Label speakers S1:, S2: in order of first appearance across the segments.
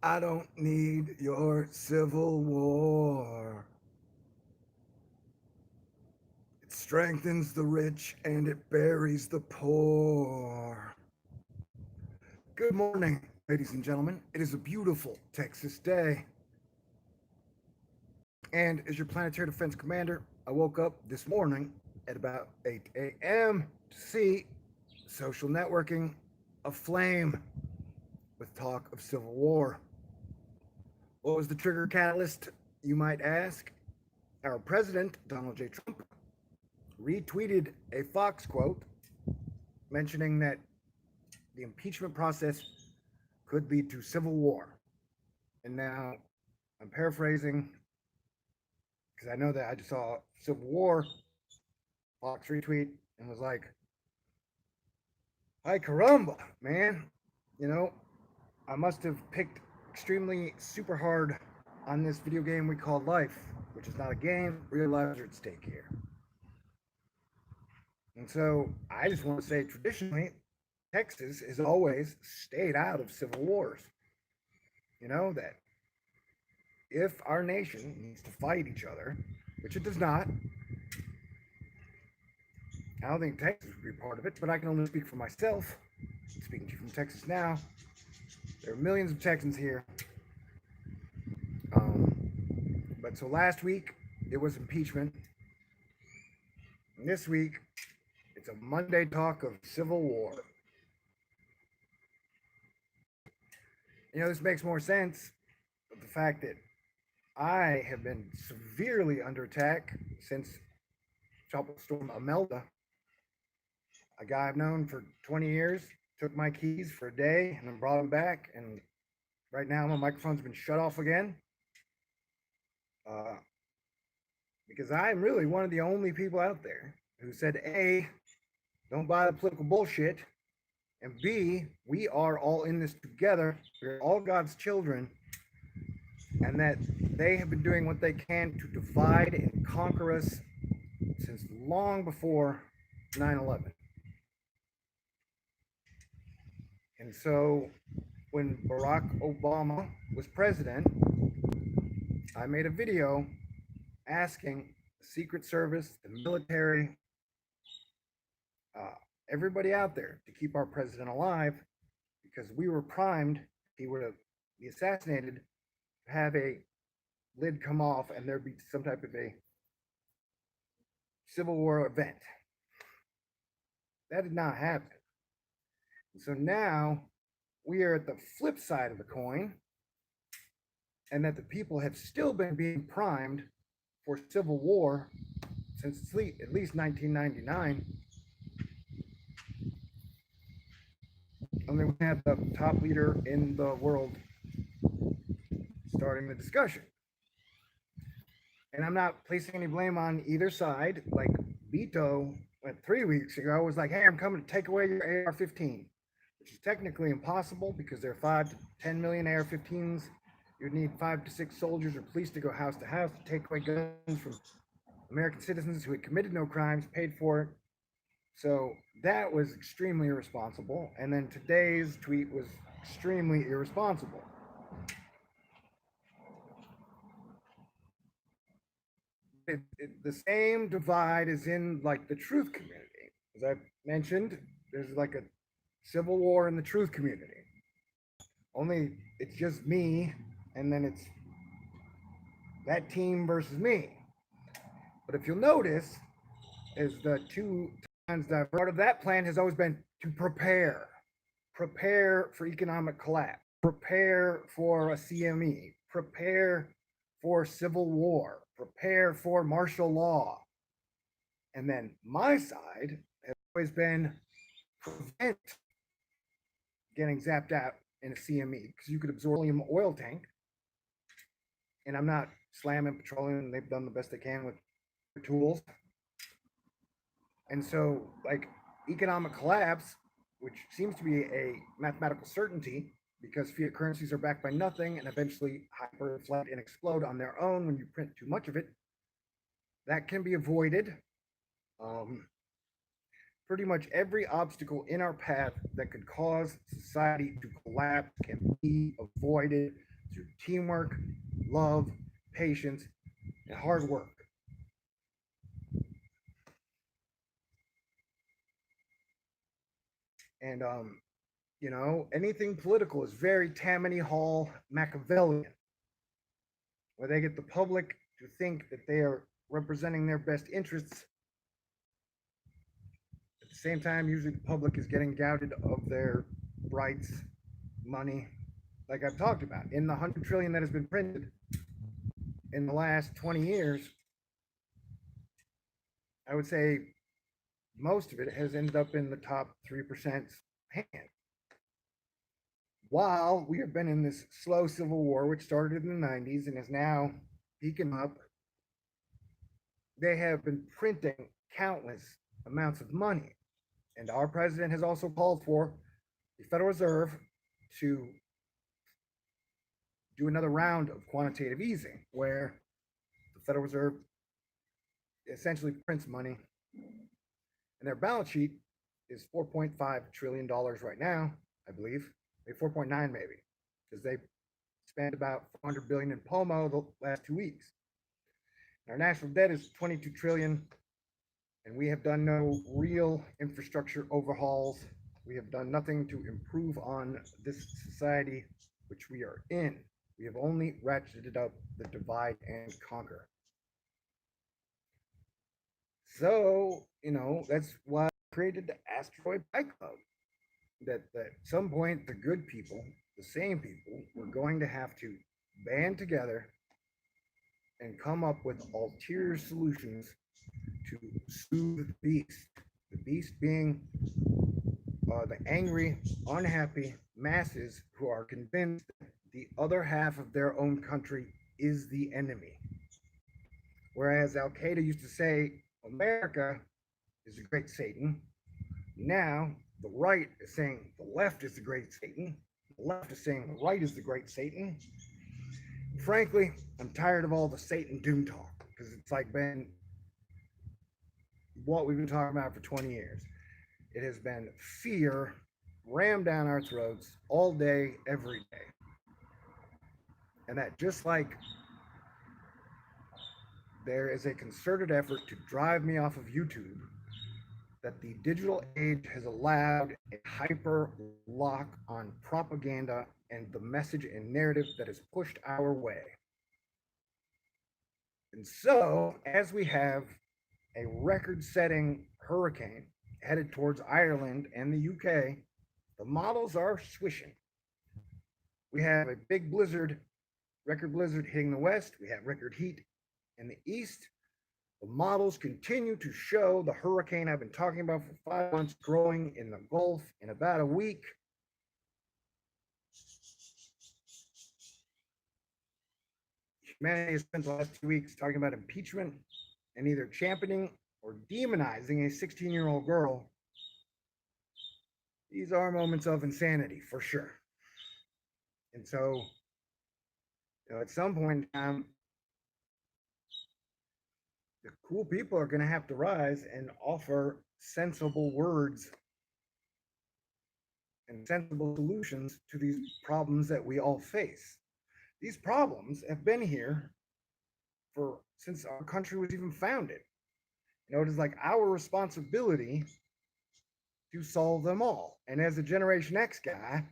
S1: I don't need your civil war. It strengthens the rich and it buries the poor. Good morning, ladies and gentlemen. It is a beautiful Texas day. And as your planetary defense commander, I woke up this morning at about 8 a.m. to see social networking aflame with talk of civil war. What was the trigger catalyst, you might ask? Our president, Donald J. Trump, retweeted a Fox quote mentioning that the impeachment process could lead to civil war. And now I'm paraphrasing because I know that I just saw civil war. Fox retweet and was like, "Ay caramba, man! You know, I must have picked extremely super hard on this video game we call life, which is not a game. Real lives are at stake here." And so I just want to say, traditionally, Texas has always stayed out of civil wars. You know, that if our nation needs to fight each other, which it does not, I don't think Texas would be part of it, but I can only speak for myself. Speaking to you from Texas now, there are millions of Texans here. But so last week, it was impeachment. And this week, it's a Monday talk of civil war. You know, this makes more sense with the fact that I have been severely under attack since Tropical Storm Imelda. A guy I've known for 20 years took my keys for a day and then brought them back. And right now, my microphone's been shut off again. Because I'm really one of the only people out there who said, A, don't buy the political bullshit, and B, we are all in this together. We're all God's children, and that they have been doing what they can to divide and conquer us since long before 9/11. And so when Barack Obama was president, I made a video asking the Secret Service, the military, everybody out there to keep our president alive, because we were primed. He would have be assassinated, have a lid come off, and there'd be some type of a Civil War event. That did not happen. And so now we are at the flip side of the coin, and that the people have still been being primed for civil war since at least 1999. And then we have the top leader in the world starting the discussion. And I'm not placing any blame on either side. Like Beto, 3 weeks ago, was like, "Hey, I'm coming to take away your AR-15, which is technically impossible because there are 5 to 10 million AR-15s. You'd need 5 to 6 soldiers or police to go house to house to take away guns from American citizens who had committed no crimes, paid for it." So that was extremely irresponsible. And then today's tweet was extremely irresponsible. The same divide is in like the truth community. As I mentioned, there's like a civil war in the truth community. Only it's just me, and then it's that team versus me. But if you'll notice, is the two times that part of that plan has always been to prepare for economic collapse, prepare for a CME, prepare for civil war, prepare for martial law. And then my side has always been prevent getting zapped out in a CME, because you could absorb an oil tank. And I'm not slamming petroleum. They've done the best they can with their tools. And so, like, economic collapse, which seems to be a mathematical certainty because fiat currencies are backed by nothing and eventually hyperinflate and explode on their own when you print too much of it, that can be avoided. Pretty much every obstacle in our path that could cause society to collapse can be avoided through teamwork, love, patience, and hard work. And anything political is very Tammany Hall Machiavellian, where they get the public to think that they are representing their best interests. At the same time, usually the public is getting gouted of their rights, money, like I've talked about. In the 100 trillion that has been printed in the last 20 years, I would say most of it has ended up in the top 3% hand. While we have been in this slow civil war, which started in the 90s and is now peaking up, they have been printing countless amounts of money. And our president has also called for the Federal Reserve to do another round of quantitative easing, where the Federal Reserve essentially prints money, and their balance sheet is $4.5 trillion right now, I believe, maybe 4.9 maybe, because they spent about 400 billion in Pomo the last 2 weeks. Our national debt is 22 trillion, and we have done no real infrastructure overhauls. We have done nothing to improve on this society which we are in. We have only ratcheted up the divide and conquer. So, that's why I created the Asteroid Bike Club. That at some point, the good people, the sane people, were going to have to band together and come up with ulterior solutions to soothe the beast. The beast being the angry, unhappy masses who are convinced that the other half of their own country is the enemy. Whereas Al Qaeda used to say, America is the great Satan. Now, the right is saying the left is the great Satan. The left is saying the right is the great Satan. Frankly, I'm tired of all the Satan doom talk, because it's like been what we've been talking about for 20 years. It has been fear rammed down our throats all day, every day. And that just like there is a concerted effort to drive me off of YouTube, that the digital age has allowed a hyper lock on propaganda and the message and narrative that is pushed our way. And so, as we have a record-setting hurricane headed towards Ireland and the UK, the models are swishing. We have a big blizzard, record blizzard hitting the west. We have record heat in the east. The models continue to show the hurricane I've been talking about for 5 months growing in the Gulf in about a week. Humanity has spent the last 2 weeks talking about impeachment and either championing or demonizing a 16-year-old girl. These are moments of insanity, for sure. And so, at some point in time, the cool people are going to have to rise and offer sensible words and sensible solutions to these problems that we all face. These problems have been here since our country was even founded. It is like our responsibility to solve them all. And as a Generation X guy,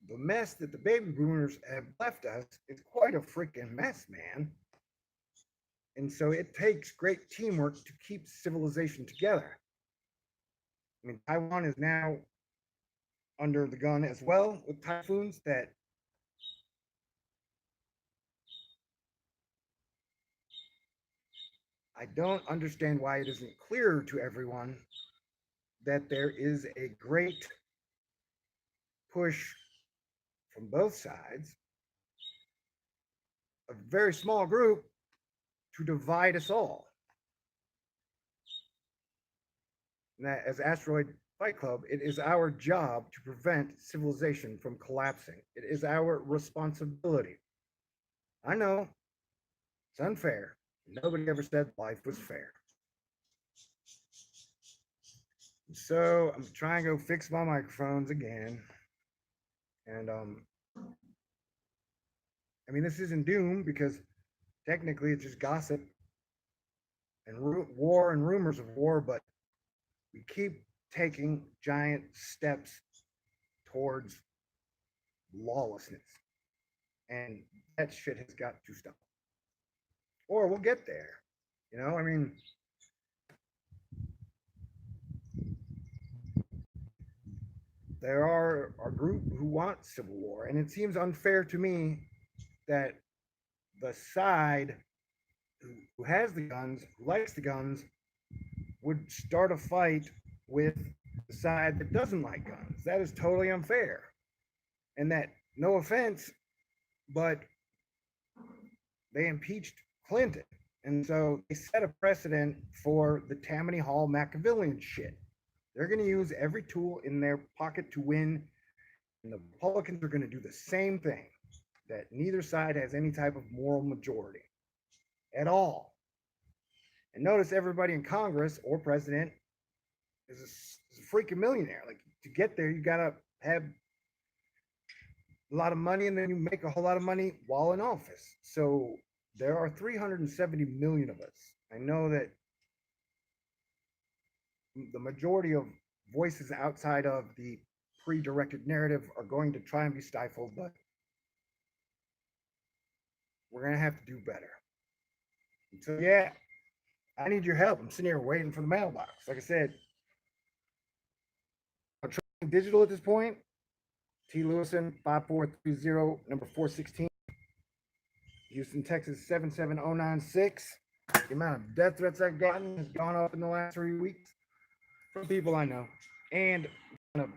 S1: the mess that the baby boomers have left us is quite a freaking mess, man. And so it takes great teamwork to keep civilization together. I mean, Taiwan is now under the gun as well with typhoons that I don't understand why it isn't clear to everyone that there is a great push from both sides, a very small group, to divide us all. And that, as Asteroid Fight Club, it is our job to prevent civilization from collapsing. It is our responsibility. I know it's unfair. Nobody ever said life was fair. So I'm trying to go fix my microphones again. And I mean, this isn't doom because technically it's just gossip and war and rumors of war, but we keep taking giant steps towards lawlessness. And that shit has got to stop. Or we'll get there. You know, I mean, there are a group who want civil war, and it seems unfair to me that the side who has the guns, who likes the guns, would start a fight with the side that doesn't like guns. That is totally unfair. And that, no offense, but they impeached Clinton. And so they set a precedent for the Tammany Hall Machiavellian shit. They're going to use every tool in their pocket to win. And the Republicans are going to do the same thing, that neither side has any type of moral majority at all. And notice everybody in Congress or president is a freaking millionaire. Like, to get there, you got to have a lot of money, and then you make a whole lot of money while in office. So there are 370 million of us. I know that the majority of voices outside of the pre-directed narrative are going to try and be stifled, but we're going to have to do better. And so, yeah, I need your help. I'm sitting here waiting for the mailbox. Like I said, I'm trying digital at this point. T. Lewison, 5430, number 416. Houston, Texas, 77096. The amount of death threats I've gotten has gone up in the last 3 weeks from people I know. And the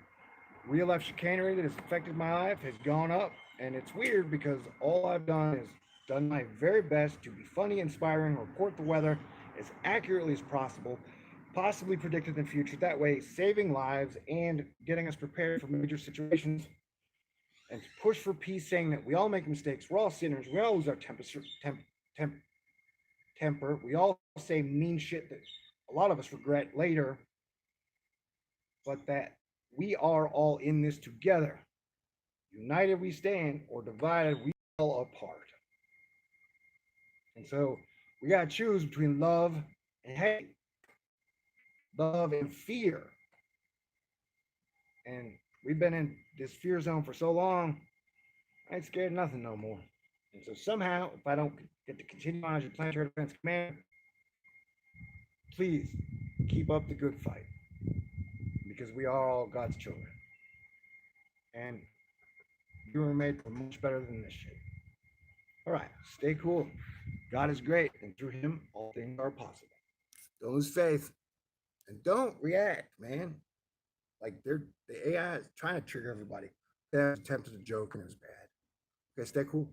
S1: real life chicanery that has affected my life has gone up. And it's weird because all I've done is done my very best to be funny, inspiring, report the weather as accurately as possible, possibly predicted the future. That way, saving lives and getting us prepared for major situations. And to push for peace, saying that we all make mistakes, we're all sinners, we all lose our temper, we all say mean shit that a lot of us regret later, but that we are all in this together. United we stand, or divided we fall apart. And so we got to choose between love and hate, love and fear. And we've been in this fear zone for so long, I ain't scared of nothing no more. And so somehow, if I don't get to continue on as your planetary defense commander, please keep up the good fight, because we are all God's children. And you were made for much better than this shit. All right, stay cool. God is great, and through him, all things are possible. Don't lose faith, and don't react, man. Like, the AI is trying to trigger everybody. They attempted a joke, and it was bad. Okay, stay cool.